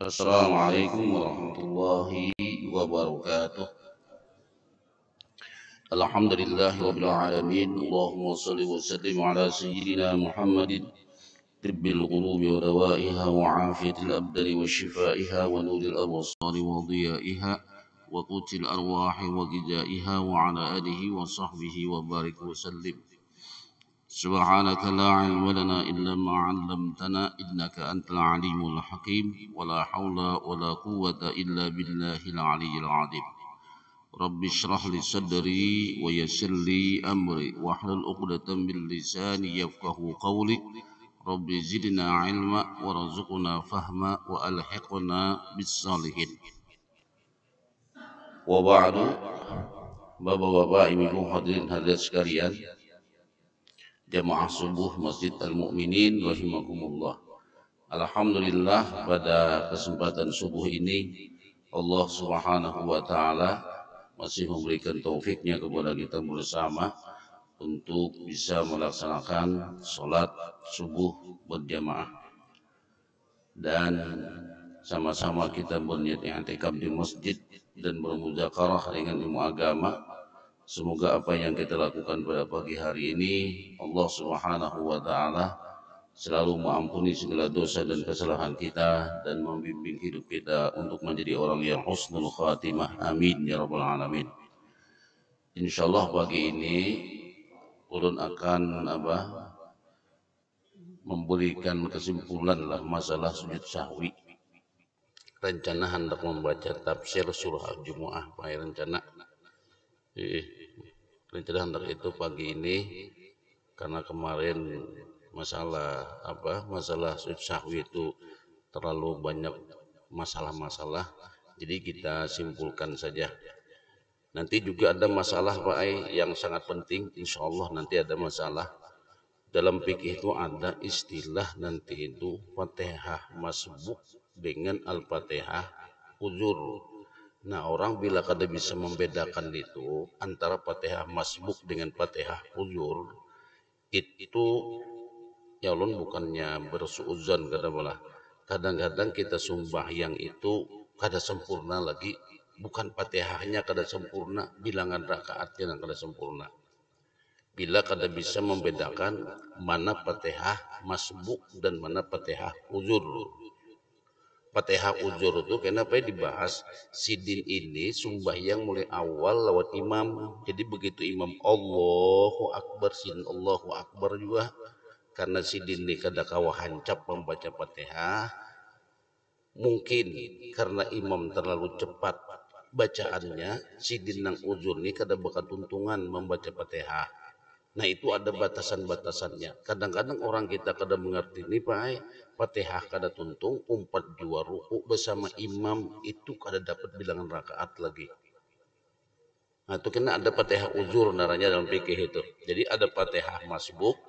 Assalamualaikum warahmatullahi wabarakatuh. Alhamdulillahirabbil alamin. Allahumma shalli wa sallim ala sayyidina Muhammadin tibbil qulubi wa dawaiha wa afiyatil abdani wa shifaiha wa nuril absari wa diyaiha wa qutil arwahi wa gidaiha wa ala alihi wa sahbihi wa barik wa sallim. سبحانك لا علم لنا إلا ما علمتنا إنك أنت العليم الحكيم ولا حول ولا قوة إلا بالله العلي العظيم رب اشرح لي صدري ويسر لي أمري واحلل عقدة من لساني يفقه قولي رب زدنا علما وارزقنا فهما وألحقنا بالصالحين وبعد Bapak-bapak, ibu-ibu, hadirin hadirat sekalian, jamaah subuh Masjid Al-Mu'minin rahimakumullah. Alhamdulillah, pada kesempatan subuh ini Allah Subhanahu wa taala masih memberikan taufiknya kepada kita bersama untuk bisa melaksanakan sholat subuh berjamaah dan sama-sama kita berniat i'tikaf di masjid dan bermuzakarah dengan ilmu agama. Semoga apa yang kita lakukan pada pagi hari ini Allah Subhanahu wa taala selalu mengampuni segala dosa dan kesalahan kita dan membimbing hidup kita untuk menjadi orang yang husnul khatimah. Amin ya rabbal alamin. Insyaallah pagi ini ulun akan memberikan kesimpulan lah masalah sujud sahwi. Rencana hendak membaca tafsir surah Al-Jumu'ah, rencana hendak itu pagi ini karena kemarin masalah sujud sahwi itu terlalu banyak masalah-masalah, jadi kita simpulkan saja. Nanti juga ada masalah Pak yang sangat penting, insya Allah nanti ada masalah dalam fikih itu ada istilah nanti itu Fatihah masbuk dengan Al-Fatihah uzur. Nah, orang bila kada bisa membedakan itu antara Fatihah masbuk dengan Fatihah uzur, itu ya ulun bukannya bersuudzon kada malah. Kadang-kadang kita sembahyang itu kada sempurna lagi, bukan Fatihahnya kada sempurna, bilangan rakaatnya yang kada sempurna. Bila kada bisa membedakan mana Fatihah masbuk dan mana Fatihah uzur. Fatihah uzur itu kenapa dibahas sidin ini sembahyang mulai awal lewat imam. Jadi begitu imam Allahu Akbar, sidin Allahu Akbar juga karena sidin ini kada kawa hancap membaca Fatihah. Mungkin karena imam terlalu cepat bacaannya, sidin nang uzur ini kada bakal tuntungan membaca Fatihah. Nah, itu ada batasan-batasannya. Kadang-kadang orang kita kada mengerti ini Pak, Fatihah kada tuntung, umpat jua ruku bersama imam itu kada dapat bilangan rakaat lagi. Nah, itu kena ada Fatihah uzur naranya dalam fikih itu. Jadi ada Fatihah masbuk,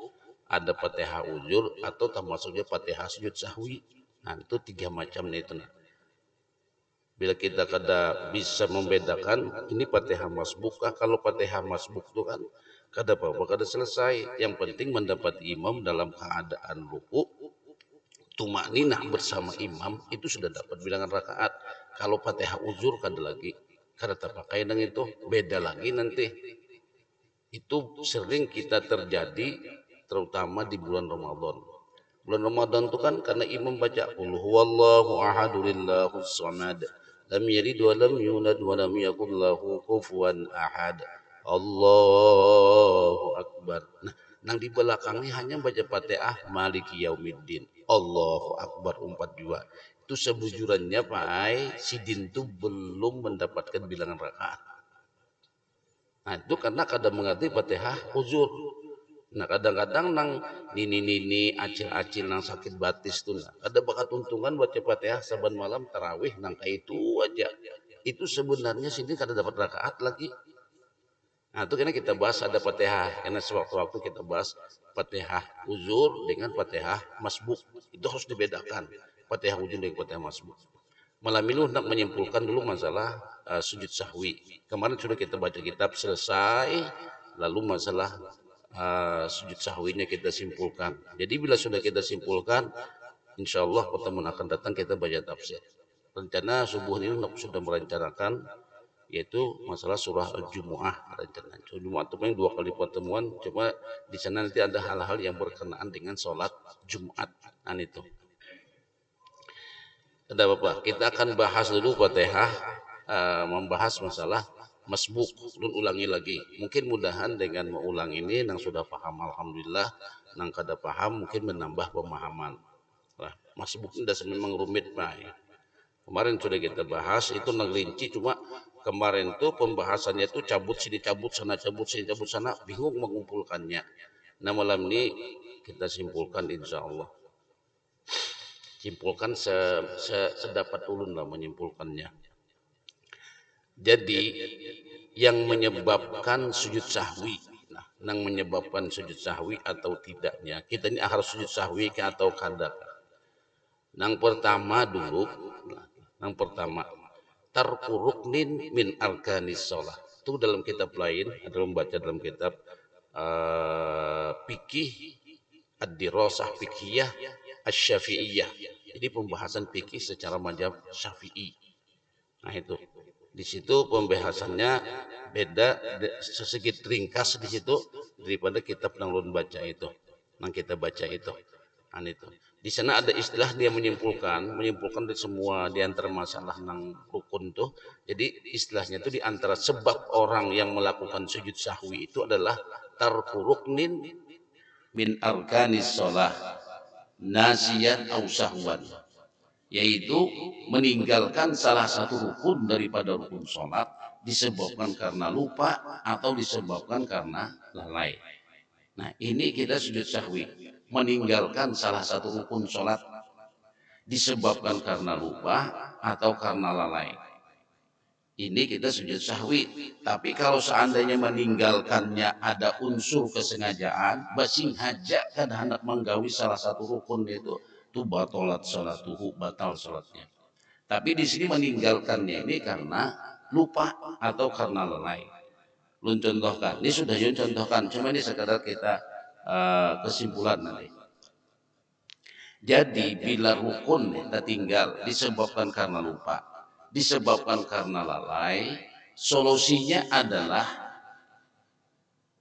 ada Fatihah uzur, atau termasuknya Fatihah sujud sahwi. Nah, itu tiga macam itu. Nah. Bila kita kada bisa membedakan ini Fatihah masbuk, kalau Fatihah masbuk itu kan kada apa-apa, kada selesai. Yang penting mendapat imam dalam keadaan ruku, tumakninah bersama imam, itu sudah dapat bilangan rakaat. Kalau Fatihah uzur kada lagi, kada terpakai dengan itu, beda lagi nanti. Itu sering kita terjadi terutama di bulan Ramadan. Bulan Ramadan itu kan karena imam baca qul huwallahu ahadulillahus samad lam yalid wa lam yulad wa lam yakul lahu kufuwan ahad. Allahu Akbar. Nah, nang di belakangnya hanya baca Fatihah Maliki Yaumiddin. Allahu Akbar umpat jua. Itu sebujurannya Pak, sidin itu belum mendapatkan bilangan rakaat. Nah, itu karena kadang mengerti Fatihah uzur. Nah, kadang-kadang nang nini acil-acil nang sakit batis tuh ada bakat untungan baca Fatihah saban malam tarawih nang kayak itu aja. Itu sebenarnya sidin kada dapat rakaat lagi. Nah, itu karena kita bahas ada Fatihah, karena sewaktu-waktu kita bahas Fatihah uzur dengan Fatihah masbuk. Itu harus dibedakan. Fatihah uzur dengan Fatihah masbuk. Malam ini hendak menyimpulkan dulu masalah sujud sahwi. Kemarin sudah kita baca kitab selesai, lalu masalah sujud sahwinya kita simpulkan. Jadi bila sudah kita simpulkan, insya Allah pertemuan akan datang kita baca tafsir. rencana subuh ini sudah merencanakan, yaitu masalah surah Al-Jumu'ah rencana. Jumat itu memang 2 kali pertemuan, cuma di sana nanti ada hal-hal yang berkenaan dengan sholat Jumat. Itu. Ada Bapak, kita akan bahas dulu Fatihah, membahas masalah masbuk. Ulun ulangi lagi. Mungkin mudahan dengan mengulang ini yang sudah paham alhamdulillah, yang kada paham mungkin menambah pemahaman. Nah, masbuk ini memang rumit Pak. Kemarin sudah kita bahas itu ngerinci, cuma kemarin tuh pembahasannya itu cabut sini cabut sana, cabut sini cabut sana, bingung mengumpulkannya. Nah malam ini kita simpulkan insya Allah. Simpulkan sedapat ulun lah menyimpulkannya. Jadi yang menyebabkan sujud sahwi, yang menyebabkan sujud sahwi atau tidaknya, kita ini harus sujud sahwi atau kada. Yang pertama dulu, yang pertama tarku ruknin min arkanis sholat. Itu dalam kitab lain, ada membaca dalam kitab fikih ad-dirasah fikhiyah asy-syafi'iyah. Jadi pembahasan fikih secara mazhab Syafi'i. Nah itu. Di situ pembahasannya beda sedikit ringkas di situ daripada kitab yang ulun baca itu. Yang kita baca itu. Nah itu. Di sana ada istilah dia menyimpulkan dari semua di antara masalah nang rukun tuh. Jadi istilahnya itu di antara sebab orang yang melakukan sujud sahwi itu adalah tarku ruknin min arkanis shalah nasiyan aw sahwan, yaitu meninggalkan salah satu rukun daripada rukun sholat disebabkan karena lupa atau disebabkan karena lalai. Nah ini kita sujud sahwi, meninggalkan salah satu rukun sholat disebabkan karena lupa atau karena lalai. Ini kita sujud sahwi. Tapi kalau seandainya meninggalkannya ada unsur kesengajaan, basing haja kan hendak menggawi salah satu rukun itu batalat salatuhu, batal salatnya. Tapi di sini meninggalkannya ini karena lupa atau karena lalai. Lun contohkan, ini sudah Yun contohkan, cuma ini sekadar kita kesimpulan nanti. Jadi bila rukun tertinggal disebabkan karena lupa, disebabkan karena lalai, solusinya adalah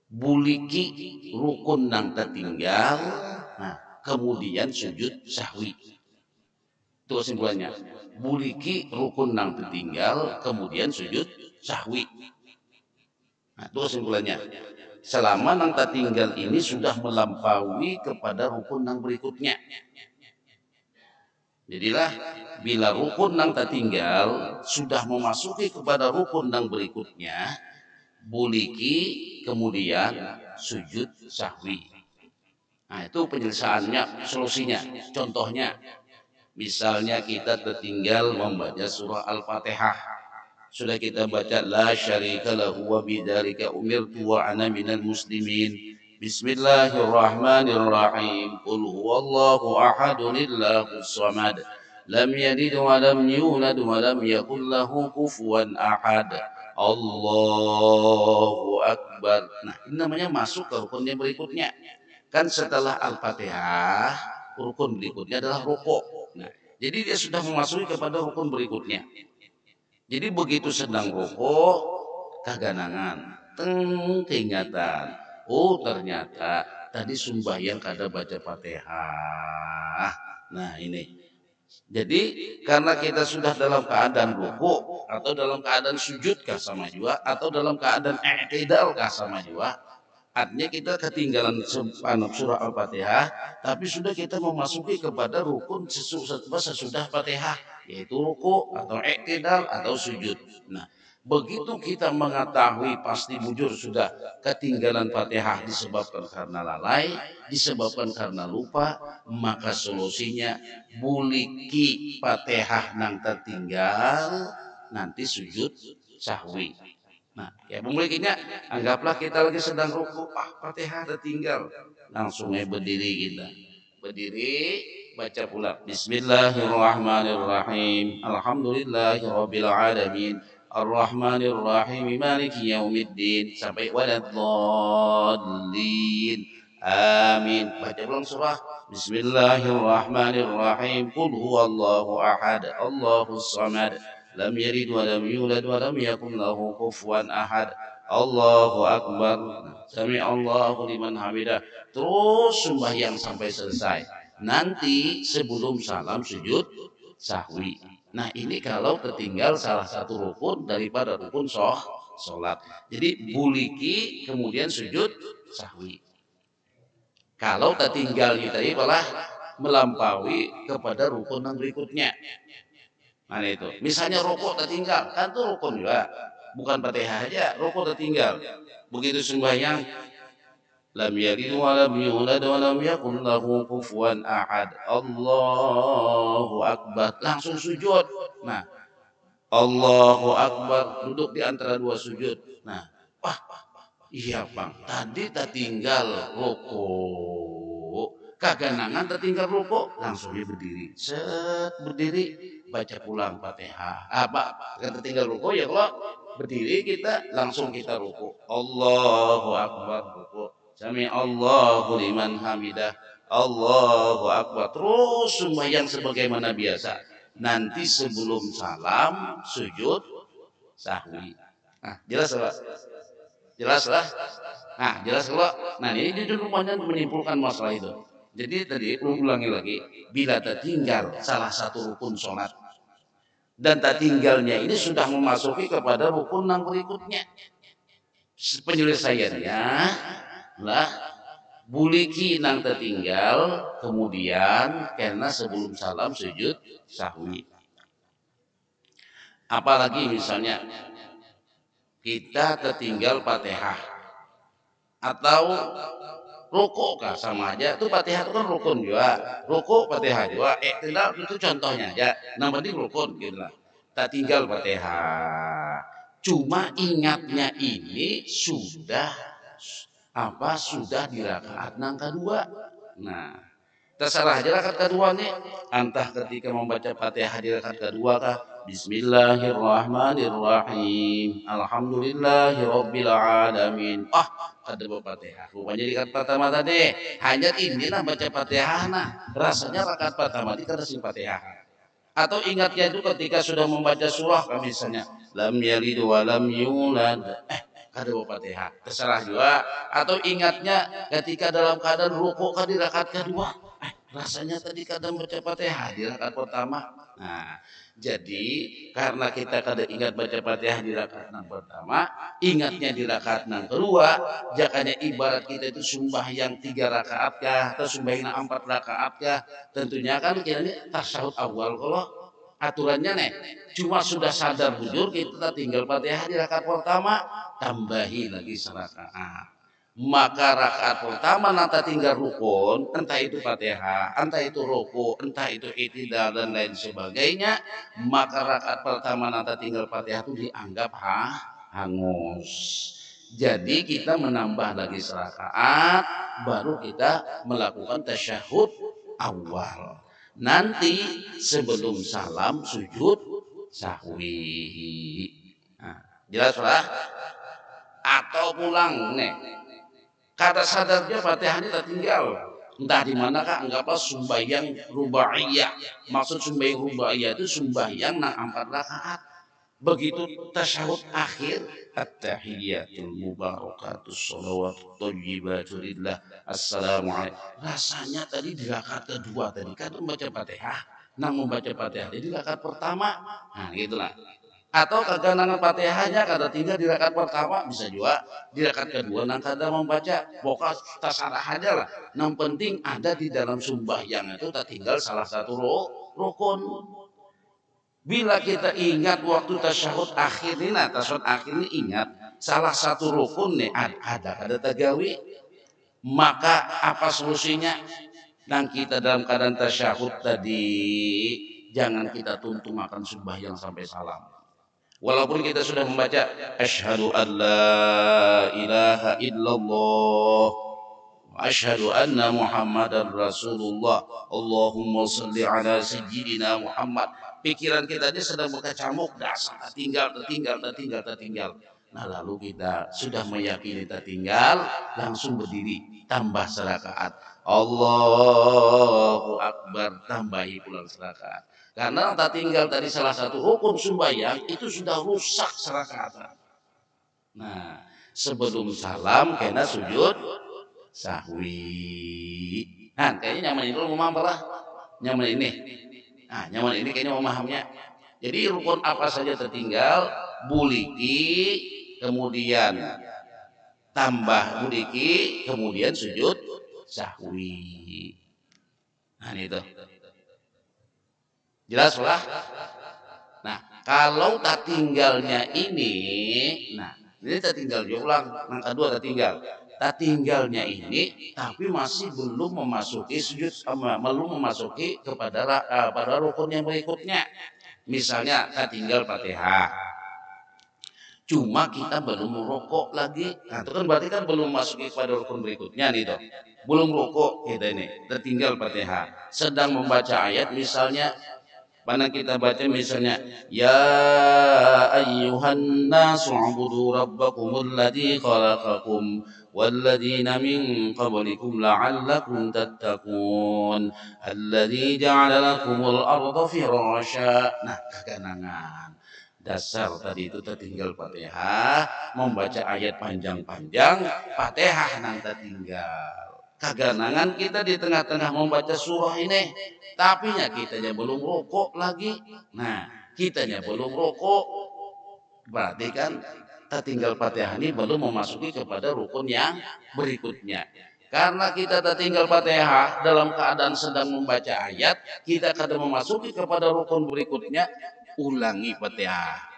buliki rukun yang tertinggal, kemudian sujud sahwi. Itu kesimpulannya. Buliki rukun yang tertinggal, kemudian sujud sahwi. Itu kesimpulannya. Selama yang tertinggal ini sudah melampaui kepada rukun yang berikutnya. Jadilah bila rukun yang tertinggal sudah memasuki kepada rukun yang berikutnya, buliki kemudian sujud sahwi. Nah itu penyelesaiannya, solusinya. Contohnya, misalnya kita tertinggal membaca surah Al-Fatihah. Sudah kita baca la syarika lahu wa bidzalika umirtu wa ana minal muslimin. Bismillahirrahmanirrahim. Qul huwallahu ahadun illahus samad. Lam yalid wa lam yulad wa lam yakul lahu kufuwan ahad. Allahu akbar. Nah, ini namanya masuk ke rukun yang berikutnya. Kan setelah Al-Fatihah, rukun berikutnya adalah rukuk. Nah, jadi dia sudah memasuki kepada rukun berikutnya. Jadi begitu sedang rukuk, kaganangan, ingatan. Oh ternyata tadi sembahyang kada baca Fatihah. Nah ini. Jadi karena kita sudah dalam keadaan rukuk atau dalam keadaan sujud kah sama juga atau dalam keadaan i'tidal kah sama juga, artinya kita ketinggalan surah Al-Fatihah, tapi sudah kita memasuki kepada rukun sesudah Fatihah, yaitu rukuk atau i'tidal atau sujud. Nah, begitu kita mengetahui pasti bujur sudah ketinggalan Fatihah disebabkan karena lalai, disebabkan karena lupa, maka solusinya buliki Fatihah nang tertinggal, nanti sujud sahwi. Nah, ya memilikinya, anggaplah kita lagi sedang rukuk, Fatihah tertinggal, langsung berdiri kita. Berdiri, baca pula Bismillahirrahmanirrahim. Alhamdulillahirabbil alamin. Ar-Rahmanir-Rahim Maliki Yaumiddin sampai waladdallin. Amin. Baca ulang surah Bismillahirrahmanirrahim. Qul huwallahu ahad, Allahus samad, lam yalid wa lam yulad wa lam yakul lahu kufuwan ahad. Allahu akbar. Sami Allahu liman hamidah. Terus sembahyang sampai selesai. Nanti sebelum salam sujud sahwi. Nah, ini kalau tertinggal salah satu rukun daripada rukun sholat. Jadi buliki kemudian sujud sahwi. Kalau tertinggal tadi malah melampaui kepada rukun yang berikutnya. Nah itu, misalnya rukuk tertinggal, kan itu rukun juga, bukan Fatihah aja, rukuk tertinggal. Begitu sembahyang, lam yalid wa lam yulad wa lam yakul lahu kufuwan ahad. Allahu akbar, langsung sujud. Nah, Allahu akbar, duduk di antara dua sujud. Nah, wah, iya bang, tadi tertinggal rukuk, kaganangan tertinggal rukuk, langsung dia berdiri, set berdiri, baca pulang Fatihah. Apa? Tertinggal rukuk ya kalau berdiri kita langsung kita rukuk. Allahu akbar rukuk. Sami Allahu liman hamidah. Allahu akbar. Terus sembahyang sebagaimana biasa. Nanti sebelum salam sujud sahwi. Nah, jelas Pak? Jelas lah. Nah, jelas kalau. Nah, ini judul rumahnya menyimpulkan masalah itu. Jadi tadi ulangi lagi, bila tertinggal salah satu rukun sholat dan tertinggalnya ini sudah memasuki kepada rukun yang berikutnya, penyelesaiannya lah buliki nang tertinggal kemudian karena sebelum salam sujud sahwi. Apalagi misalnya kita tertinggal Fatihah atau rukuk kah sama aja, itu Fatihah itu kan rukun juga, rukuk Fatihah juga, tidak itu contohnya aja, yang penting rukun gitu lah. Tak tinggal Fatihah, cuma ingatnya ini sudah sudah di rakaat yang kedua. Nah, terserah aja rakaat kedua nih, entah ketika membaca Fatihah di rakaat kedua kah, Bismillahirrahmanirrahim, Alhamdulillahirabbil alamin. Ada Fatihah. Rupanya di rakaat pertama tadi hanya inilah baca Fatihah. Nah, rasanya rakaat pertama di kada sing Fatihah. Atau ingatnya itu ketika sudah membaca surah misalnya lam yalid wa lam yulad, kada Fatihah. Terserah juga. Atau ingatnya ketika dalam keadaan rukuk di rakaat kedua, rasanya tadi kadang baca Fatihah di rakaat pertama. Nah, jadi karena kita kada ingat baca Fatihah di rakaat yang pertama, ingatnya di rakaat yang kedua, jakanya ibarat kita itu sembahyang 3 rakaat kah atau sembahyang 4 rakaat kah, tentunya kan kita ini tasyahud awal kalau aturannya nih cuma sudah sadar bujur kita tinggal Fatihah di rakaat pertama, tambahi lagi serakaat. Maka rakaat pertama nanti tinggal rukun, entah itu Fatihah, entah itu ruku, entah itu i'tidal dan lain sebagainya, maka rakaat pertama nanti tinggal Fatihah itu dianggap hangus. Jadi kita menambah lagi serakaat, baru kita melakukan tasyahud awal. Nanti sebelum salam sujud sahwi. Nah, jelas lah? Atau pulang nih. Kata sadarnya Fatihah ini tertinggal. Entah di manakah, anggaplah sembahyang rubaiyah. Maksud sembahyang rubaiyah itu sembahyang 4 rakaat. Begitu tasyahud akhir, at-tahiyyatul mubarakatus shalawatut thayyibatu lillah, assalamualaikum. Rasanya tadi di rakaat kedua tadi kan membaca Fatihah, membaca Fatihah di rakaat pertama. Nah, gitulah. Atau kagak nang Fatihahnya kada tinggal di rakaat pertama, bisa juga di rakaat kedua nang kada membaca. Pokoknya terserah aja lah. Yang penting ada di dalam sembahyang itu tak tinggal salah satu rukun. Bila kita ingat waktu tasyahud akhir ini, tasyahud akhir ini ingat salah satu rukun nih ada tagawi, maka apa solusinya? Dan kita dalam keadaan tasyahud tadi jangan kita tuntung akan sembahyang sampai salam. Walaupun kita sudah membaca asyhadu an la ilaha illallah wa asyhadu anna muhammadar rasulullah, Allahumma shalli ala sayyidina Muhammad, pikiran kita ini sedang berkecamuk, dasar tertinggal. Nah, lalu kita sudah meyakini tertinggal, langsung berdiri tambah serakaat. Allahu Akbar, tambahi pulang serakaat. Karena tak tinggal tadi salah satu rukun sembahyang itu sudah rusak serakaat. Nah, sebelum salam kena sujud sahwi. Nah, kayaknya nyaman itu memaham lah. Nyaman ini. Nah, nyaman ini kayaknya memahamnya. Jadi rukun apa saja tertinggal, buliki, kemudian tambah buliki, kemudian sujud sahwi. Nah, itu. Jelas lah. Nah, kalau tak tinggalnya ini, nah, ini tak tinggal diulang, yang kedua tak tinggal. Tak tinggalnya ini, tapi masih belum memasuki sujud, belum memasuki pada rukun yang berikutnya. Misalnya tak tinggal Fatihah. Cuma kita belum merokok lagi. Nah, itu kan berarti kan belum masuki pada rukun berikutnya nih toh. Belum rokok kita ini, tertinggal Fatihah. Sedang membaca ayat misalnya mana kita baca misalnya ya ayyuhan nasu ubudu rabbakumul ladzi khalaqakum walladzina min qablikum la'allakum tattaqun alladzi ja'ala lakumul arda firasya. Nah, keganangan dasar tadi itu tertinggal Fatihah, membaca ayat panjang-panjang, Fatihah nang tertinggal. Kaganangan kita di tengah-tengah membaca surah ini, tapi kitanya belum rokok lagi. Nah, kitanya belum rokok, berarti kan tertinggal Fatihah ini belum memasuki kepada rukun yang berikutnya. Karena kita tertinggal Fatihah dalam keadaan sedang membaca ayat, kita kadang memasuki kepada rukun berikutnya, ulangi Fatihah.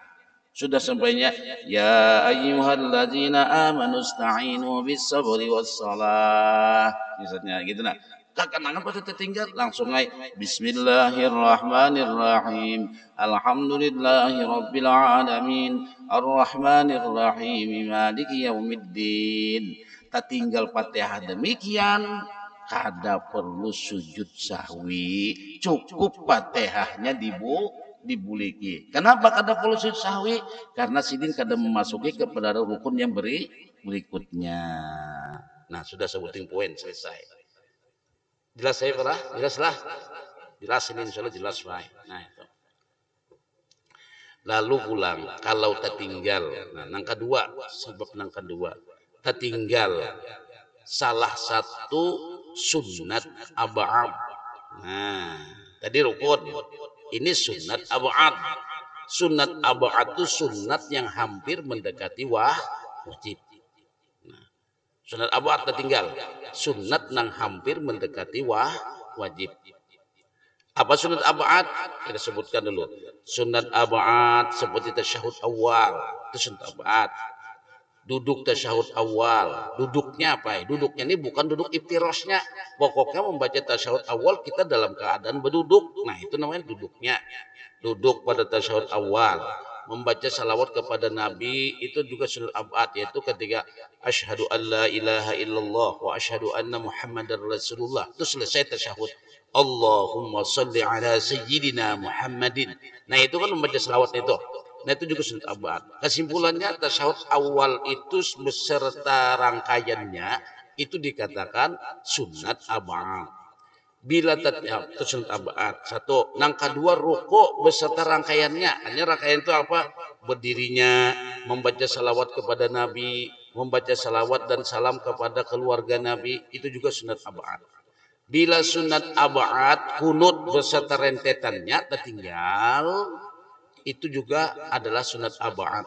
Sudah sampainya ya ayyuhalladzina amanu ista'inu bis sabri was salah. Misalnya gitu nah. Kakanangan pada tertinggal langsung aja bismillahirrahmanirrahim alhamdulillahi rabbil alamin arrahmanir rahim maliki yaumiddin. Tertinggal Fatihah demikian kada perlu sujud sahwi, cukup Fatihahnya dibuliki. Kenapa kada perlu sujud sahwi? Karena sidin kada memasuki kepada rukun yang berikutnya. Nah, sudah sebutin poin selesai. Jelas saya pernah? Jelas lah. Jelas ini insyaallah jelas baik. Nah, itu. Lalu pulang kalau tertinggal. Nah, yang kedua, sebab yang kedua, tertinggal salah satu sunnat ab'ad. Nah, tadi rukun. Ini sunnat ab'ad. Sunnat ab'ad itu sunnat yang hampir mendekati wajib. Nah, sunat ab'ad tertinggal. Sunnat yang hampir mendekati wajib. Apa sunat ab'ad? Kita sebutkan dulu. Sunat ab'ad seperti tasyahud awal. Itu sunat ab'ad. Duduk tasyahud awal. Duduknya apa ya? Duduknya ini bukan duduk iftirasnya. Pokoknya membaca tasyahud awal kita dalam keadaan berduduk. Nah, itu namanya duduknya. Duduk pada tasyahud awal. Membaca salawat kepada Nabi itu juga sunat ab'ad, yaitu ketika asyhadu an la ilaha illallah wa asyhadu anna muhammadar rasulullah. Itu selesai tasyahud. Allahumma salli ala sayyidina Muhammadin. Nah, itu kan membaca salawat itu. Nah, itu juga sunat ab'ad. Kesimpulannya tasyahud awal itu beserta rangkaiannya itu dikatakan sunat ab'ad. Bila itu sunat ab'ad. Satu, yang kedua rukuk beserta rangkaiannya. Hanya rangkaian itu apa? Berdirinya, membaca salawat kepada Nabi, membaca salawat dan salam kepada keluarga Nabi, itu juga sunat ab'ad. Bila sunat ab'ad kunut beserta rentetannya tertinggal, itu juga adalah sunat ab'ad.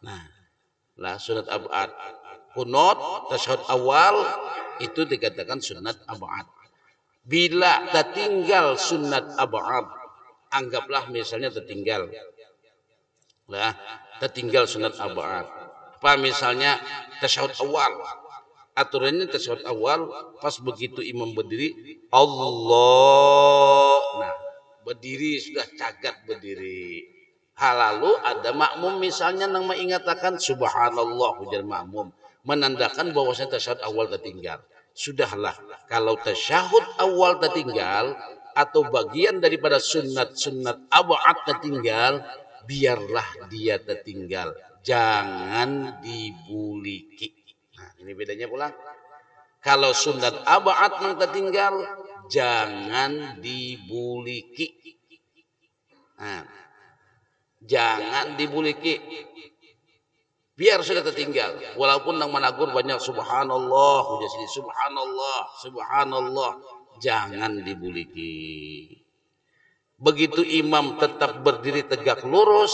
Nah, lah sunat ab'ad. Kunut tasyahud awal itu dikatakan sunat ab'ad. Bila tertinggal sunat ab'ad, anggaplah misalnya tertinggal. Lah, tertinggal sunat ab'ad. Apa misalnya tasyahud awal. Aturannya tasyahud awal pas begitu imam berdiri Allah. Nah, berdiri sudah cagat berdiri. Lalu ada makmum misalnya yang mengatakan subhanallah ujar makmum, menandakan bahwasanya tasyahud awal tertinggal. Sudahlah, kalau tasyahud awal tertinggal atau bagian daripada sunat-sunat ab'ad tertinggal, biarlah dia tertinggal, jangan dibuliki. Nah, ini bedanya pula. Kalau sunat abad nang tertinggal jangan dibuliki. Nah, jangan dibuliki. Biar sudah tertinggal. Walaupun nang managur banyak subhanallah, jadi subhanallah, subhanallah, jangan dibuliki. Begitu imam tetap berdiri tegak lurus,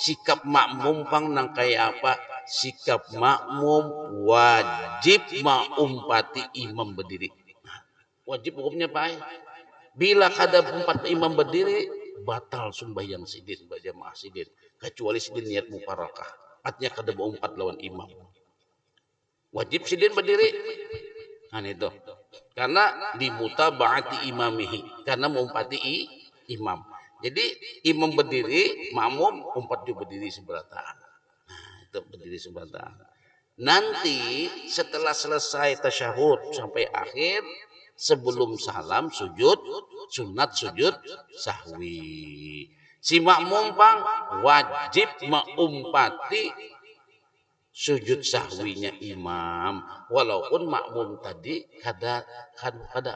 sikap makmum pang nang kayak apa? Sikap makmum wajib mengumpati imam berdiri. Wajib hukumnya Pak. Bila kada empat imam berdiri, batal sembahyang sidin, berjamaah sidin. Kecuali sidin niat mufarakah. Artinya kada berempat lawan imam. Wajib sidin berdiri. Nah itu. Karena dimutaba'ati imamihi. Karena mengumpati imam. Jadi imam berdiri, makmum umpat juga berdiri seberataan. Nah, itu berdiri seberataan. Nanti setelah selesai tasyahud sampai akhir, sebelum salam sujud sunat sujud sahwi. Si makmum pang wajib mengumpati sujud sahwinya imam, walaupun makmum tadi kada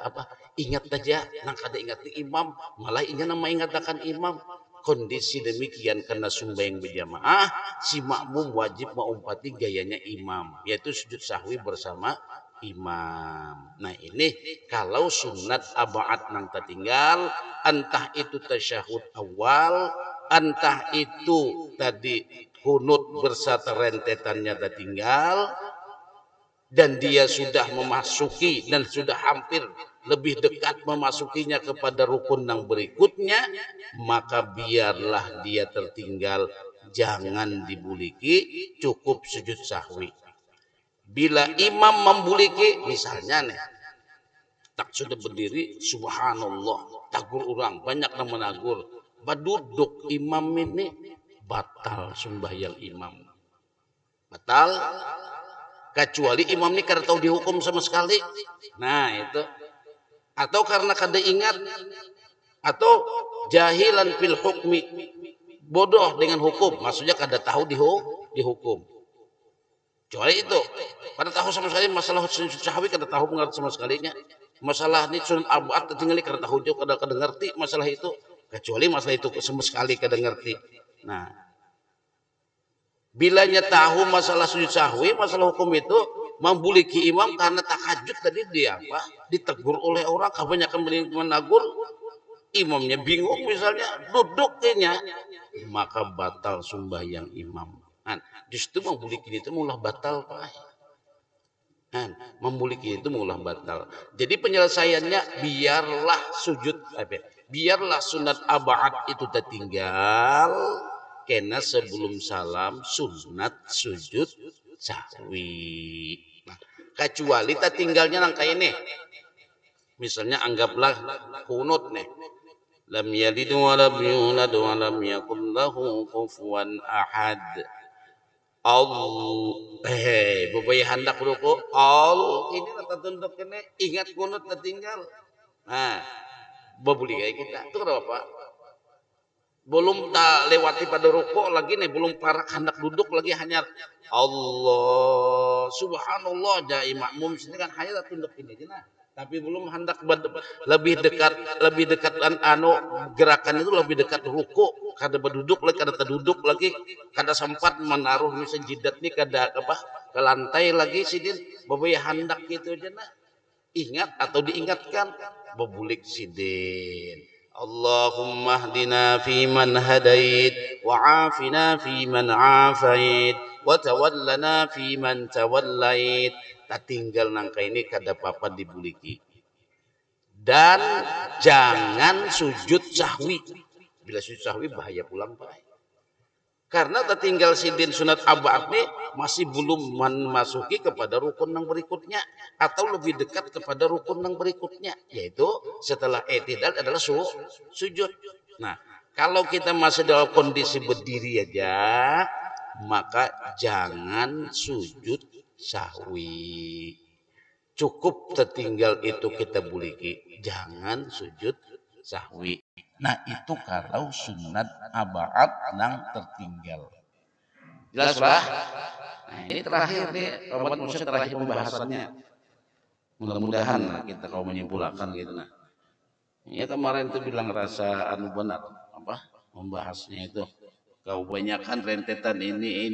apa ingat aja nang kada ingat ni imam, malah inya nama ingatakan imam. Kondisi demikian karena sembahyang berjamaah, si makmum wajib mengumpati gayanya imam, yaitu sujud sahwi bersama imam. Nah ini kalau sunat abad nang tertinggal, entah itu tasyahud awal, entah itu tadi kunut berserta rentetannya tertinggal, dan dia sudah memasuki dan sudah hampir lebih dekat memasukinya kepada rukun yang berikutnya, maka biarlah dia tertinggal, jangan dibuliki, cukup sujud sahwi. Bila imam membuliki, misalnya nih, tak sudah berdiri, subhanallah, tagur orang, banyak yang menagur, baduduk imam ini, batal sembahyang imam. Batal, kecuali imam ini kada tahu dihukum sama sekali. Nah itu. Atau karena kada ingat, atau jahilan fil hukmi, bodoh dengan hukum, maksudnya kada tahu dihukum. Kecuali itu, kada tahu sama sekali masalah sujud sahwi, kada tahu mengerti sama sekalinya. Masalah ini sunat abad tertinggal kada tahu juga, kada ngerti masalah itu. Kecuali masalah itu sama sekali kada ngerti. Nah, bilanya tahu masalah sujud sahwi, masalah hukum itu, membuliki imam karena tahajud tadi dia apa? Ditegur oleh orang, kebanyakan menagur, imamnya bingung misalnya, duduk kayaknya, maka batal sembahyang imam. Nah, justru membuliki itu mulah batal Pak. Nah, membuliki itu mulah batal. Jadi penyelesaiannya biarlah sujud, biarlah sunat abad itu tertinggal, karena sebelum salam sunat sujud sahwi. Nah, kecuali tertinggalnya langkah ini. Misalnya anggaplah kunut nih. Lam yalid wa lam yulad wa lam yakul lahu kufuwan ahad. Bebaya hendak ruku. Ini tertunduk ini ingat kunut tertinggal. Nah, bebuli kayak kita. Itu kenapa? Belum tak lewati pada ruku lagi nih, belum parah hendak duduk lagi hanya Allah subhanallah jai makmum sini kan hanya tunduk ini aja nah. Tapi belum hendak lebih dekat gerakan itu lebih dekat ruku, kada berduduk lagi, kada terduduk lagi, kada sempat menaruh misalnya jidat nih kada apa ke lantai lagi sidin, babaya hendak gitu aja nah. Ingat atau diingatkan bebulik sidin. Allahumma hdina fi man hadait wa afina fi man afait wa tawallana fi man tawallait. Tak tinggal nangka ini kada apa dibuliki. Dan jangan sujud sahwi. Bila sujud sahwi bahaya pulang Pak. Karena tertinggal sidin sunat abad ini masih belum memasuki kepada rukun yang berikutnya, atau lebih dekat kepada rukun yang berikutnya, yaitu setelah i'tidal adalah sujud. Nah, kalau kita masih dalam kondisi berdiri aja, maka jangan sujud sahwi. Cukup tertinggal itu kita buliki, jangan sujud sahwi. Nah itu kalau sunat abad yang tertinggal. Jelas Pak? Nah ini terakhir nih, Romat Musa terakhir pembahasannya. Mudah-mudahan kita kalau menyimpulkan gitu nah. Ya kemarin tuh bilang rasa anu benar apa membahasnya itu. Kebanyakan rentetan ini.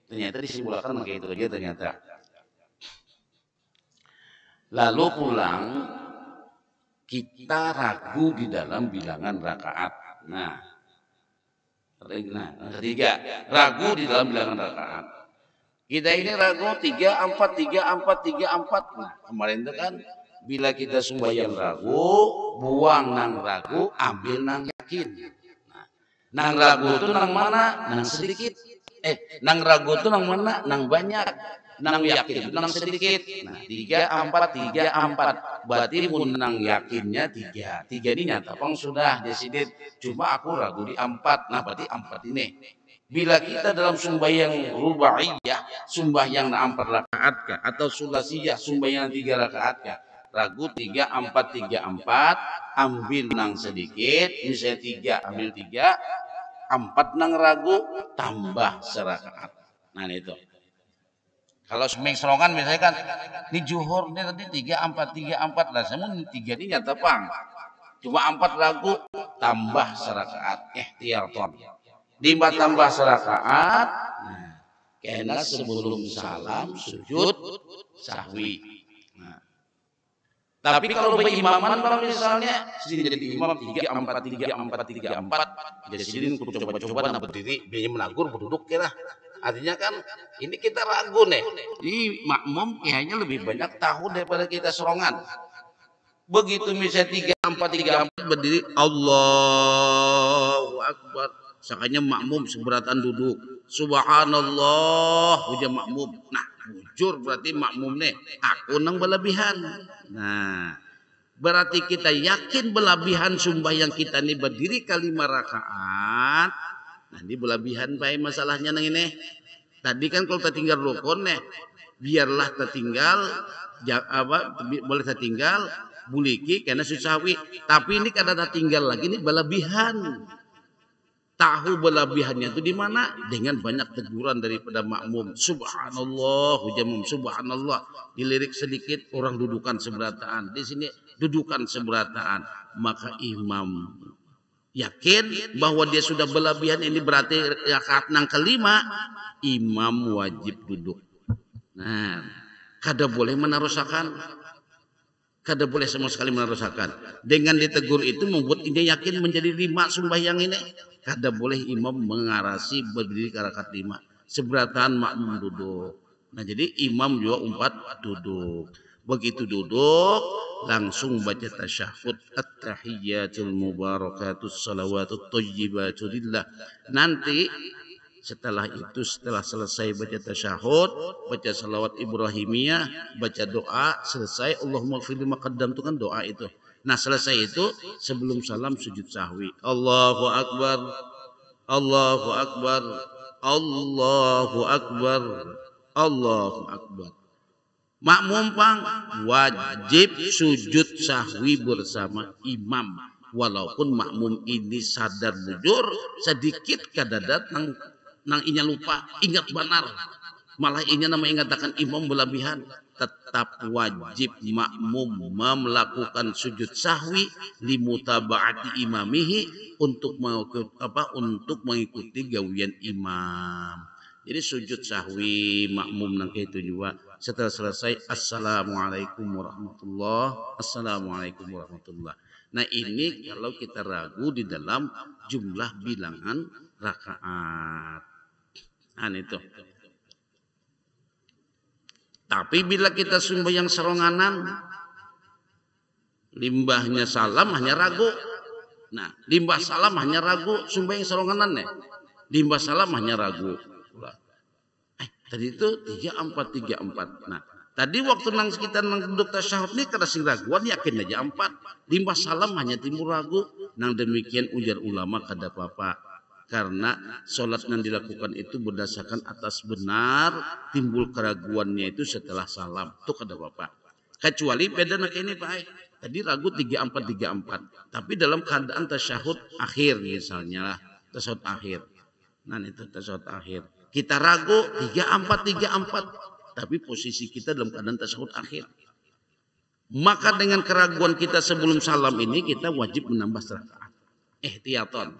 Ternyata disimpulkan pakai itu aja ternyata. Lalu pulang kita ragu di dalam bilangan rakaat. Nah, ketiga ragu di dalam bilangan rakaat. Kita ini ragu 3 4 3 4 3 4. Nah, kemarin itu kan bila kita sembahyang ragu, buang nang ragu, ambil nang yakin. Nah, nang ragu itu nang mana? Nang sedikit. Nang ragu itu nang mana? Nang banyak. Nang yakin itu nang sedikit. Nah, 3 4 3 4. Berarti mun nang yakinnya 3. 3 ini nyata pang sudah desidit. Cuma aku ragu di 4. Nah, berarti 4 ini. Bila kita dalam sembahyang rubaiyah, sembahyang 4 rakaat kah atau sulasiyah sembahyang 3 rakaat kah? Ragu 3 4 3 4, ambil nang sedikit, misalnya 3 ambil 3, 4 nang ragu tambah serakaat. Nah itu. Kalau seming serongan misalnya kan di juhur ini tadi 3 4 3 4 lah, semua 3 ini nyata pang. Cuma 4 ragu tambah serakaat, ihtiyatan. Lima tambah serakaat, nah, kena sebelum salam sujud sahwi. Nah, tapi kalau berimaman bang misalnya, sini jadi imam 3 4 3 4 3 4, jadi sini coba-coba nak berdiri, biar menagur berduduk kira. Artinya kan ini kita ragu nih. Ini makmum kayaknya lebih banyak tahu daripada kita serongan. Begitu misalnya 3 4 3 4 berdiri, Allahu Akbar. Sakanya makmum seberatan duduk. Subhanallah, ujar makmum. Nah, bujur berarti makmum nih. Aku nang berlebihan. Nah, berarti kita yakin berlebihan sembahyang kita nih berdiri kali 5 rakaat. Nah, ini berlebihan baik masalahnya nang ini. Tadi kan kalau tertinggal rukun nih, biarlah tertinggal, boleh tertinggal, buliki karena susahwi. Tapi ini kadang tertinggal lagi ini berlebihan. Tahu berlebihannya itu di mana? Dengan banyak teguran daripada makmum. Subhanallah, hujamum subhanallah. Dilirik sedikit orang dudukan seberataan. Di sini dudukan seberataan. Maka imam yakin bahwa dia sudah berlebihan, ini berarti rakaat nang kelima, imam wajib duduk. Nah, kada boleh menarusakan. Kada boleh sama sekali menarusakan. Dengan ditegur itu membuat dia yakin menjadi 5 sembahyang ini. Kada boleh imam mengarasi berdiri ke rakaat 5. Seberatan makmum duduk. Nah jadi imam juga 4 duduk. Begitu duduk langsung baca tasyahud, at-tahiyyatul mubarakatus salawatut thayyibatu lillah. Nanti setelah itu, setelah selesai baca tasyahud, baca salawat Ibrahimiyah, baca doa, selesai Allahumma ighfir lima qaddam, itu kan doa itu. Nah selesai itu sebelum salam sujud sahwi. Allahu Akbar, Allahu Akbar, Allahu Akbar, Allahu Akbar. Makmum pang wajib sujud sahwi bersama imam. Walaupun makmum ini sadar bujur, sedikit kadadat nang inya lupa, ingat benar. Malah inya nama ingatakan imam berlebihan. Tetap wajib makmum melakukan sujud sahwi limutabaati imamihi, untuk mengikuti gawian imam. Jadi sujud sahwi makmum nang itu juga setelah selesai assalamualaikum warahmatullah, assalamualaikum warahmatullah. Nah ini kalau kita ragu di dalam jumlah bilangan rakaat. Nah itu. Tapi bila kita sembahyang seronganan, limbahnya salam hanya ragu. Nah, limbah salam hanya ragu, sembahyang seronganan nih. Limbah salam hanya ragu. Tadi itu 3 4 3 4. Nah, tadi waktu nang kita nang duduk tasyahud nih kada sing raguan, yakin aja 4. Limbah salam hanya timbul ragu. Nang demikian ujar ulama kada apa-apa. Karena sholat yang dilakukan itu berdasarkan atas benar, timbul keraguannya itu setelah salam. Itu kada apa-apa. Kecuali beda nak ini Pak. Tadi ragu 3 4 3 4. Tapi dalam keadaan tasyahud akhir misalnya lah, tasyahud akhir. Nah itu tasyahud akhir. Kita ragu 3 4 3 4. tapi posisi kita dalam keadaan tasyahud akhir. Maka dengan keraguan kita sebelum salam ini kita wajib menambah rakaat. Ihtiyatan.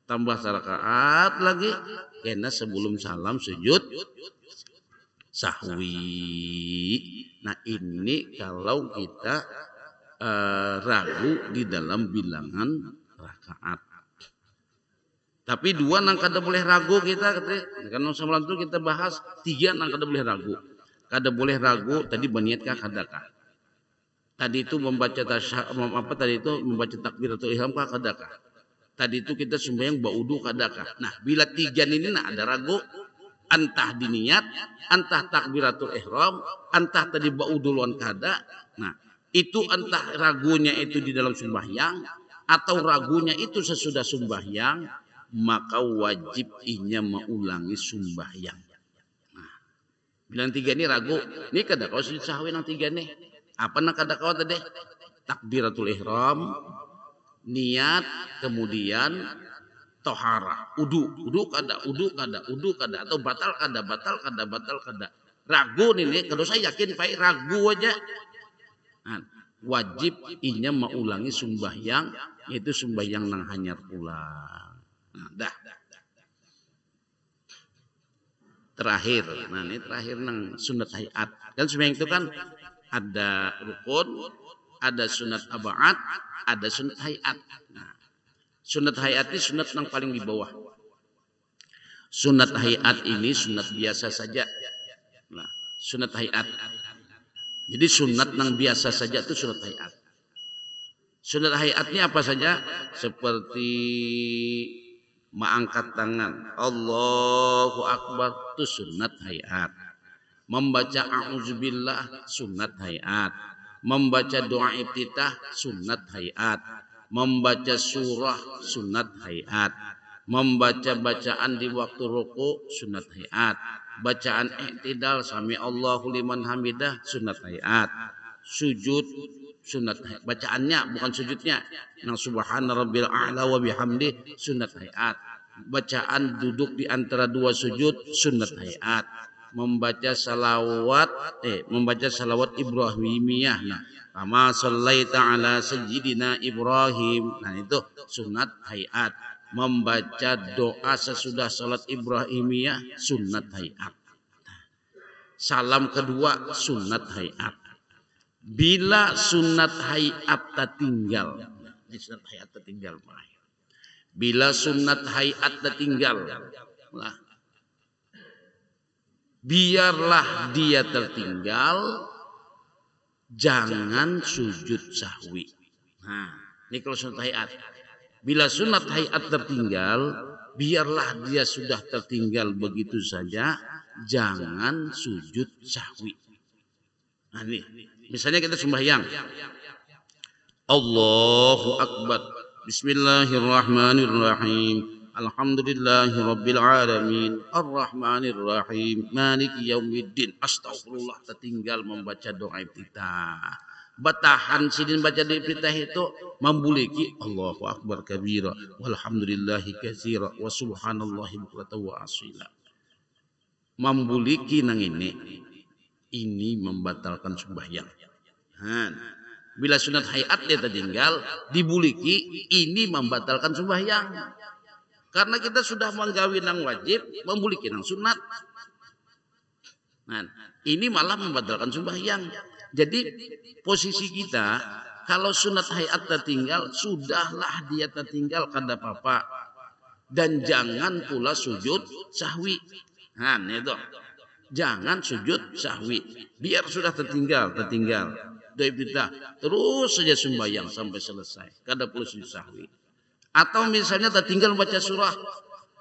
Tambah rakaat lagi karena sebelum salam sujud sahwi. Nah ini kalau kita ragu di dalam bilangan rakaat. Tapi dua nang kada boleh ragu kita, karena sebelum itu kita bahas tiga nang kada boleh ragu. Kada boleh ragu tadi berniatkah kadakah? Tadi itu membaca membaca takbiratul ihram kah kadakah? Tadi itu kita sembahyang baudu kadakah? Nah, bila tiga ini ada ragu, entah diniat, entah takbiratul ihram, entah tadi bauduluan kada. Nah, itu entah ragunya itu di dalam sembahyang atau ragunya itu sesudah sembahyang, maka wajib inya mengulangi sembahyang. Nah, bilang tiga ini ragu, ini kada kau sujud sahwi nang tiga nih. Apa nak kada kau tadi? Takbiratul ihram, niat, kemudian tohara, udu kada atau batal kada. Ragu nih, kalau saya yakin baik ragu aja. Nah, wajib inya mengulangi sembahyang, yaitu sembahyang nang hanyar pulang. Nah, dah. Terakhir, nah ini terakhir nang sunat hayat. Kan sembahyang itu kan ada rukun, ada sunat abaat, ada sunat hayat. Nah, sunat hayat ini sunat yang paling di bawah. Sunat hayat ini sunat biasa saja. Nah, sunat hayat. Jadi sunat yang biasa saja itu sunat hayat. Sunat hayatnya apa saja? Seperti mengangkat tangan, Allahu Akbar, itu sunat hayat. Membaca a'udzubillah sunat hayat. Membaca doa iftitah sunat hayat. Membaca surah sunat hayat. Membaca bacaan di waktu ruku sunat hayat. Bacaan i'tidal sami Allahu liman hamidah sunat hayat. Sujud sunat hayat. Bacaannya bukan sujudnya. Yang subhana rabbil a'la wa bihamdi sunat hayat. Bacaan duduk di antara dua sujud sunat hayat. Membaca salawat Ibrahimiyah. Nah, kama shallaita ala sayyidina Ibrahim. Nah, itu sunat hayat. Membaca doa sesudah salat Ibrahimiyah sunat hayat. Salam kedua sunat hayat. Bila sunat hayat tertinggal, sunat hayat tertinggal. Bila sunat hayat tertinggal, nah, biarlah dia tertinggal, jangan sujud sahwi. Nah, ini kalau sunat hayat. Bila sunat hayat tertinggal, biarlah dia sudah tertinggal begitu saja, jangan sujud sahwi. Nah, ini misalnya kita sembahyang, Allahu Akbar, Bismillahirrahmanirrahim. Alhamdulillahi Rabbil Alamin Ar-Rahmanir-Rahim Maliki Yaumiddin. Astagfirullah, tertinggal membaca doa iftitah. Batahan sidin baca doa iftitah itu membuliki Allahu Akbar kabira walhamdulillahi katsira wa subhanallahi bukratan wa asila. Membuliki nang ini membatalkan sembahyang. Bila sunat hayat dia tertinggal, dibuliki, ini membatalkan sembahyang. Karena kita sudah menggawi nang wajib, membuliki nang sunat. Nah, ini malah membatalkan sembahyang. Jadi posisi kita, kalau sunat hayat tertinggal, sudahlah dia tertinggal kada apa-apa. Dan jangan pula sujud sahwi. Nah, itu. Jangan sujud sahwi. Biar sudah tertinggal. Doa iftitah, terus saja sembahyang sampai selesai. Kada perlu sujud sahwi. Atau misalnya tertinggal baca surah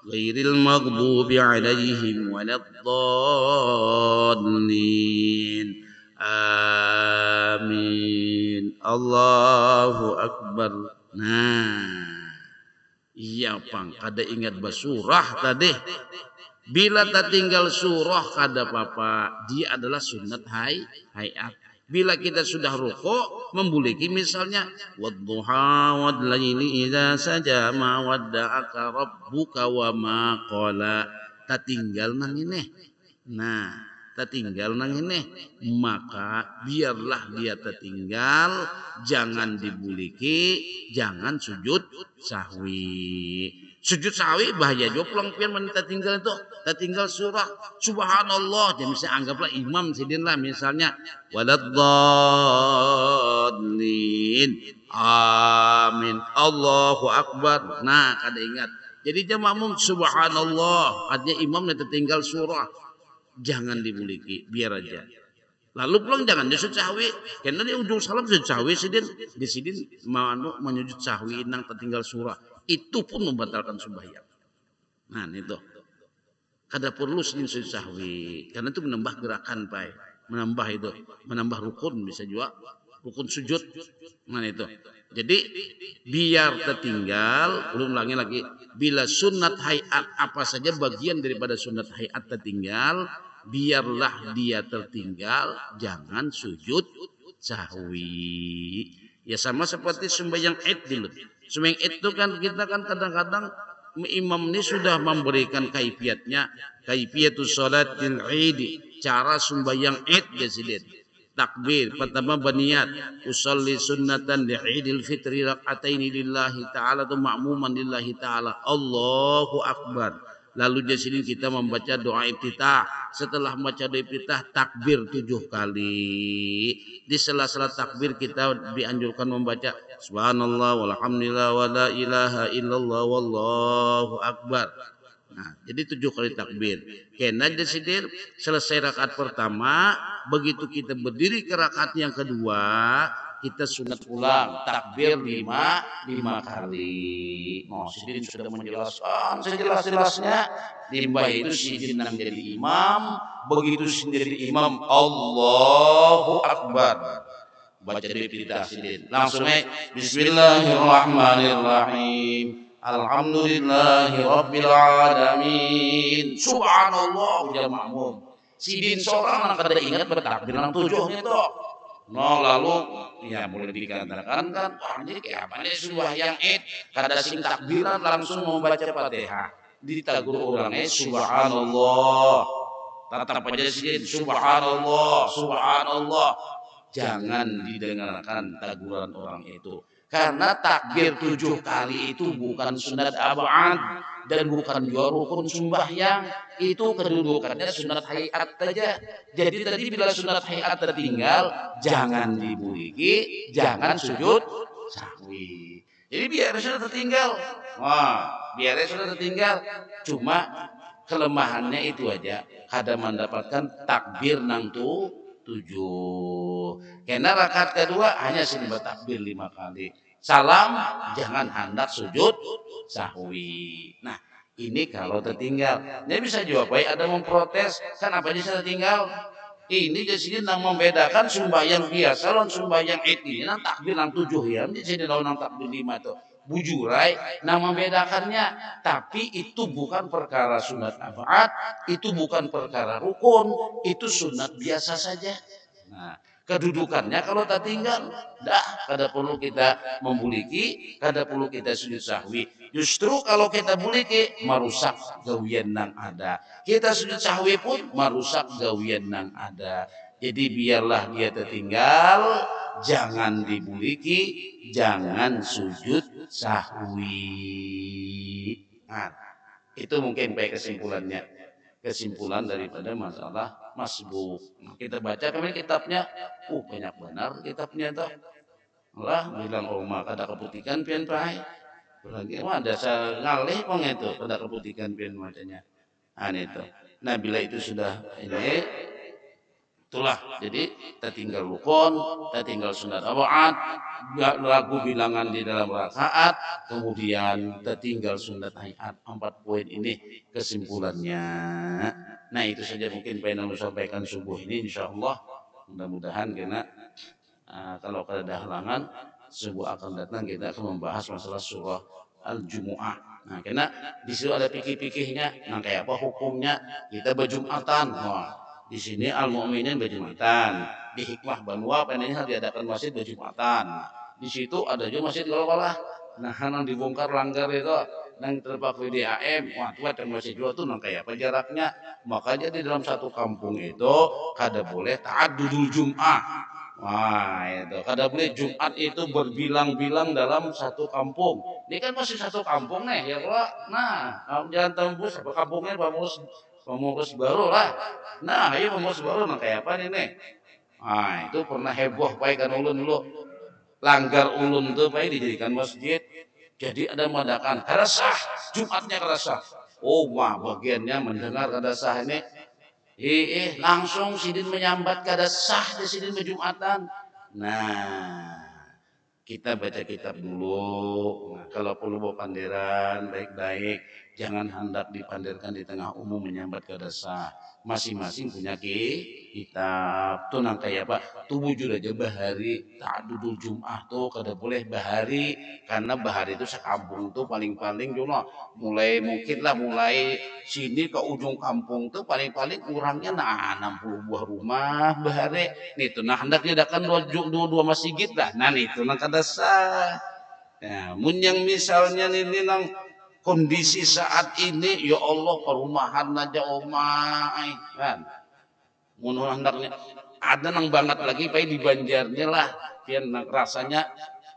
ghairil maghdubi alaihim waladdallin. Amin. Allahu Akbar. Nah, iya pang kada ingat basurah tadi. Bila tertinggal surah kada apa-apa, dia adalah sunat hayat. Bila kita sudah rukuk, membuliki misalnya wadduha wadlaili idza saja ma wadda'aka rabbuka wa ma qala. Tertinggal nang ini. Nah, tertinggal nang ini, maka biarlah dia tertinggal, jangan dibuliki, jangan sujud sahwi. Sujud sahwi bahaya juga pulang pian menita tinggal itu, tertinggal surah subhanallah. Jadi misalnya anggaplah imam sidin lah misalnya waladdallin amin Allahu akbar. Nah kada ingat. Jadi dia makmum subhanallah, artinya imamnya tertinggal surah. Jangan dibuliki, biar aja. Lalu pulang jangan sujud sahwi, karena di ujung salam sujud sahwi sidin, di sidin mau menyujud sahwi nang tertinggal surah, itu pun membatalkan sembahyang. Nah itu, kada perlu sidin sujud sahwi, karena itu menambah gerakan pai, menambah rukun bisa juga rukun sujud. Nah itu, jadi biar tertinggal, belum lagi bila sunat hayat apa saja bagian daripada sunat hayat tertinggal, biarlah dia tertinggal, jangan sujud sahwi. Ya sama seperti sembahyang Id dulu. Sembahyang Id itu kan kita kan kadang-kadang imam ini sudah memberikan kaifiatus salatil Id, cara sembahyang Id ya sidin. Takbir pertama baniat usolli sunnatan di Idul Fitri rakataini lillahi taala atau ma'muman lillahi taala Allahu akbar. Lalu di sini kita membaca doa iftitah. Setelah membaca doa iftitah takbir 7 kali. Di sela-sela takbir kita dianjurkan membaca subhanallah walhamdulillah wala ilaha illallah wallahu akbar. Nah, jadi 7 kali takbir. Kena jadi selesai rakaat pertama, begitu kita berdiri ke rakaat yang kedua, kita sunat ulang takbir 5 kali. Oh, sidin sudah menjelaskan sejelas-jelasnya. Limbah itu sidin yang jadi imam, begitu sidin jadi imam Allahu akbar. Baca doa iftitah sidin. Langsung bismillahirrahmanirrahim. Alhamdulillahi Rabbil Alamin. Subhanallah ujar makmum. Sidin seorang yang kada ingat bertakbir yang 7 itu. No lalu ya boleh dikatakan kan jadi kayak apa nih sembahyang Id kada sing takbiran langsung membaca Fatihah. Ditagur orangnya subhanallah. Tetap aja sidin subhanallah, subhanallah. Jangan didengarkan taguran orang itu. Karena takbir 7 kali itu bukan sunat abad dan bukan juga rukun sembahyang. Itu kedudukannya sunat hayat saja. Jadi tadi bila sunat hayat tertinggal, jangan dibuliki, jangan sujud sahwi. Jadi biar sudah tertinggal. Wah, biar sudah tertinggal. Cuma kelemahannya itu aja. Kada mendapatkan takbir nang 7. Karena rakaat kedua hanya sini bertakbir 5 kali. Salam jangan hendak sujud sahwi. Nah, ini kalau tertinggal. Dia bisa jawab baik ada memprotes, kan apa bisa tertinggal? Ini di sini nang membedakan sembahyang biasa dan sembahyang Id ini nang takbir nang 7 ya. Di sini nang takbir 5 itu. Bujurai nang membedakannya, tapi itu bukan perkara sunat abad, itu bukan perkara rukun, itu sunat biasa saja. Nah, kedudukannya kalau tak tinggal, dah kada perlu kita membuliki, kada perlu kita sujud sahwi. Justru kalau kita buliki, merusak gawian nang ada. Kita sujud sahwi pun merusak gawian nang ada. Jadi biarlah dia tertinggal, jangan dibuliki, jangan sujud sahwi. Nah, itu mungkin baik kesimpulan daripada masalah masbuk. Nah, kita baca kami kitabnya, banyak benar kitabnya itu. Lah bilang oma kada keputikan pian pai. Lagi ada ngalih pong itu kada keputikan pian macanya. Itu. Nah bila itu sudah ini itulah jadi tertinggal rukun, tertinggal sunat abad, lagu bilangan di dalam rakaat, kemudian tertinggal sunat hayat. 4 poin ini kesimpulannya. Nah itu saja mungkin pengen saya sampaikan subuh ini insyaallah. Mudah-mudahan karena kalau ada halangan subuh akan datang kita akan membahas masalah surah Al-Jumu'ah. Nah karena di situ ada pikir-pikirnya, nah kayak apa hukumnya kita berjumatan. Wah, di sini al-mu'minin berjumatan. Di hikmah Banua pengennya diadakan masjid berjumatan. Di situ ada juga masjid Gol-Golah. Nah, yang dibongkar langgar itu nang terpakai di AM, wah tua masih jual tuh nang kayak apa jaraknya. Makanya di dalam satu kampung itu kada boleh ta'addudul Jum'ah. Wah itu kada boleh Jumat itu berbilang-bilang dalam satu kampung. Ini kan masih satu kampung nih ya kalau nah jalan tembus apa kampungnya Pamungkas Baru lah. Nah iya Pamungkas Baru nang kayak apa nih? Ah itu pernah heboh baik kan ulun dulu langgar ulun tuh baik dijadikan masjid. Jadi ada madakan kada sah Jumatnya kada sah. Oh wah bagiannya mendengar kada sah ini langsung sidin menyambat kada sah di sidin Jumatan. Nah kita baca kitab dulu. Nah, kalau perlu bawa panderan baik-baik, jangan hendak dipandirkan di tengah umum menyambat kada sah. Masing-masing punya kitab. Tuh nang kayak apa? Tuh wujud aja bahari ta'addudul Jum'ah tuh kada boleh bahari karena bahari itu sekampung tuh paling-paling cuma mulai mungkin lah mulai sini ke ujung kampung tuh paling-paling kurangnya nah 60 buah rumah bahari. Nih tuh nah hendak diadakan dua masjid lah. Nah nih tuh nang kada sah. Nah, mun yang misalnya ini nang kondisi saat ini ya Allah perumahan aja omai kan. Mun hendaknya ada nang banget lagi pai di Banjarnya lah. Pian nang rasanya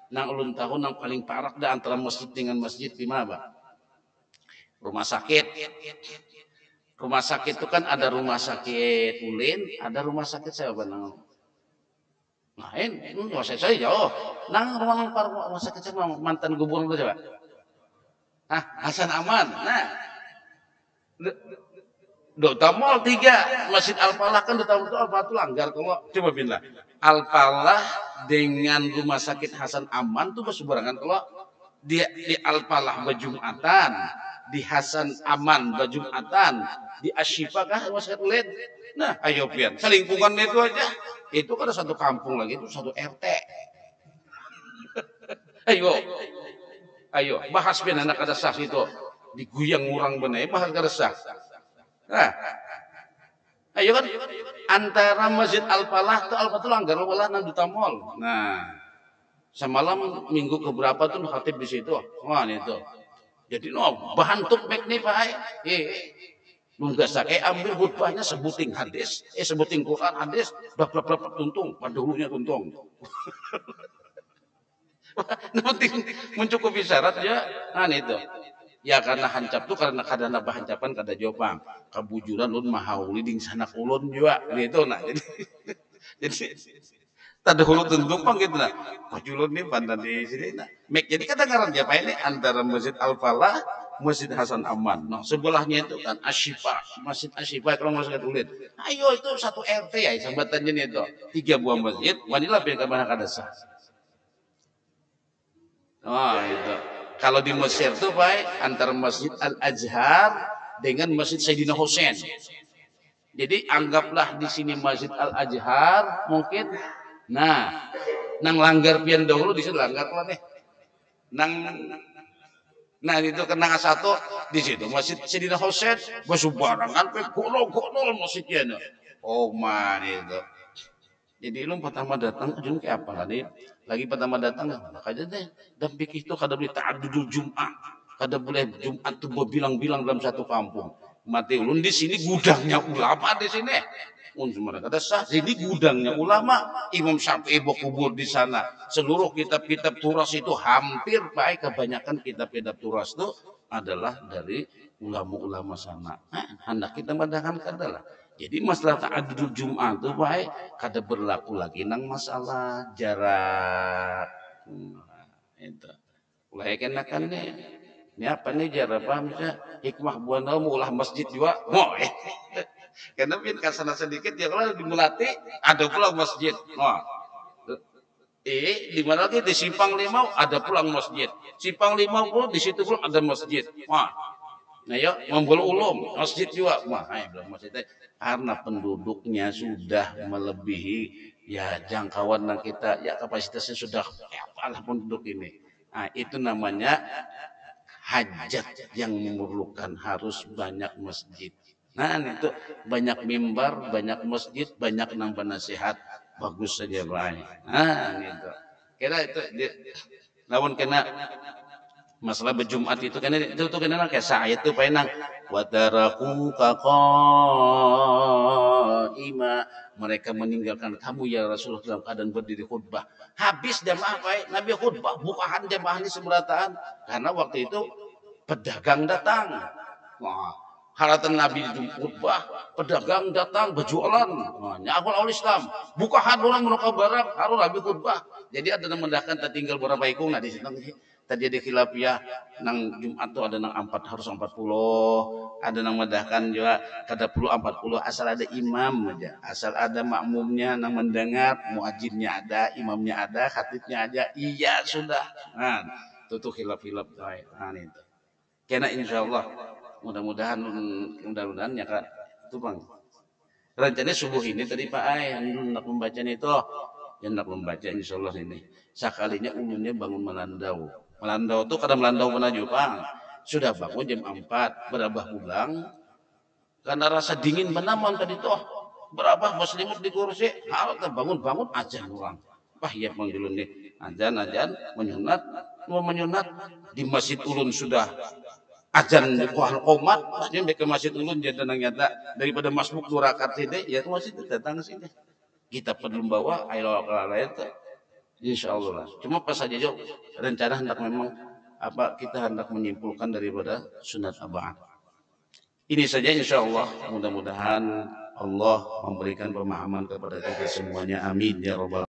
nang ulun tahu nang paling parah dah antara masjid dengan masjid di mana, Bang? Rumah sakit. Rumah sakit itu kan ada rumah sakit Ulin, ada rumah sakit saya nang. Nah, ini rumah sakit saya jauh. Nang rumah sakit saya mantan gubernur itu coba. Ah, Hasan Aman. Nah, Dota Mall 3, Masjid Al-Falah kan Dota Mall itu Al-Falah itu langgar kalau coba pindah. Al-Falah dengan rumah sakit Hasan Aman tuh berseberangan kalau di Al-Falah berjumatan, di Hasan Aman berjumatan, di Asyifa kah rumah sakit Ulin. Nah, ayo pian, selingkungan itu aja. Itu kan satu kampung lagi itu satu RT. Ayo, bahas pian anak kada sah itu. Diguyang orang benar, bahas kada sah. Nah, ayo kan antara Masjid Al-Falah itu langgar walah nang Duta Mall. Nah, semalam minggu keberapa tuh khatib di situ. Wah, itu. Jadi bahan tuk mek nih Pak. Nunggu sake ambil khutbahnya sebuting hadis, sebuting Quran hadis, bab tuntung, padulunya tuntung. Nanti mencukupi syarat ya, nah itu. Ya karena hancap tuh karena kadana hancapan kada jopang, kebujuran ulun mahauli ding sanak ulun juga gitu nah. Jadi tadi hulu tuntung pang gitu nah. Pajulun nih pandan di sini nah. Jadi kadang-kadang dia apa ini antara Masjid Al-Falah Masjid Hasan Aman. Nah, sebelahnya itu kan Asyifa, Masjid Asyifa kalau masuk ke Ulin. Ayo itu satu RT ya, sambatannya itu. 3 buah masjid, wanita pilih ke mana kada sah. Oh, itu. Kalau di Mesir tuh baik antara Masjid Al-Azhar dengan Masjid Sayyidina Hussein. Jadi anggaplah di sini Masjid Al-Azhar mungkin. Nah, nang langgar pian dahulu di situ langgar lah nih. Nah itu kena satu di situ Masjid Sayyidina Hussein bersubarangan pe golol masjidnya. Oh man itu. Jadi lu pertama datang ujung kayak apa lagi? Lagi pertama datang makanya deh dan pikir itu kada boleh ta'addudul Jum'ah. Kada boleh Jumat itu berbilang-bilang dalam satu kampung. Mati ulun di sini gudangnya ulama di sini. Semuanya kata sah, jadi gudangnya ulama. Imam Syafi'i kubur di sana. Seluruh kitab-kitab turas itu hampir baik kebanyakan kitab-kitab turas itu adalah dari ulama-ulama sana. Hendak kita padahkan kadalah. Jadi masalah ta'addudul Jum'ah itu baik kada berlaku lagi nang masalah jarak. Itu. Mulai kenakan nih. Ini apa nih jarak apa misalnya hikmah buana ulah masjid juga. Karena pin kasana sedikit ya kalau di Melati ada pula masjid. Wah. Di mana lagi di Simpang 5 ada pulang masjid. Simpang 50 di situ pun ada masjid. Wah. Nah ya Membul Ulum masjid juga. Wah, belum masjid karena penduduknya sudah melebihi ya jangkauan kita ya kapasitasnya sudah apalah penduduk ini. Nah, itu namanya hajat yang memerlukan harus banyak masjid. Nah itu banyak mimbar, banyak masjid, banyak nambah nasihat, bagus saja baik. Nah itu, kira itu, namun kena Masalah berjumat itu kan itu tuh kan kayak saya tuh penang wataraku ima, mereka meninggalkan kamu ya Rasulullah dalam keadaan berdiri khutbah. Habis jamaah baik Nabi khutbah bukaan jamaah ini seberataan karena waktu itu pedagang datang. Wah, haratan Nabi itu khutbah, pedagang datang berjualan. Wah, nyakul awal Islam. Bukaan orang menukar barang, harus Nabi khutbah. Jadi ada yang mendakan tinggal berapa ikung nah di situ terjadi khilafiyah nang Jumat tuh ada nang 4 harus 40, ada nang medahkan juga kada perlu 40 asal ada imam aja, asal ada makmumnya nang mendengar, muajinnya ada, imamnya ada, khatibnya aja, iya sudah. Nah, itu khilaf-khilaf nah itu. Karena insyaallah mudah-mudahan ya Kak itu Bang. Rencananya subuh ini tadi Pak Ai hendak membacanya itu hendak membaca insyaallah ini. Sekalinya ulunnya bangun melandau. Melandau tuh kadang melandau mana juga sudah bangun jam 4 berabah pulang karena rasa dingin menaman tadi tuh berabah berselimut di kursi harus bangun ajan orang wah ya manggil nih ajan mau menyunat di masjid ulun sudah ajan di kuah komat jadi ke masjid ulun jadi nyata daripada masbuk 2 rakaat ini ya masjid datang sini kita perlu bawa air lain insya Allah. Cuma pas saja Jo, rencana hendak memang apa kita hendak menyimpulkan daripada sunat abad. Ini saja insya Allah. Mudah-mudahan Allah memberikan pemahaman kepada kita semuanya. Amin ya robbal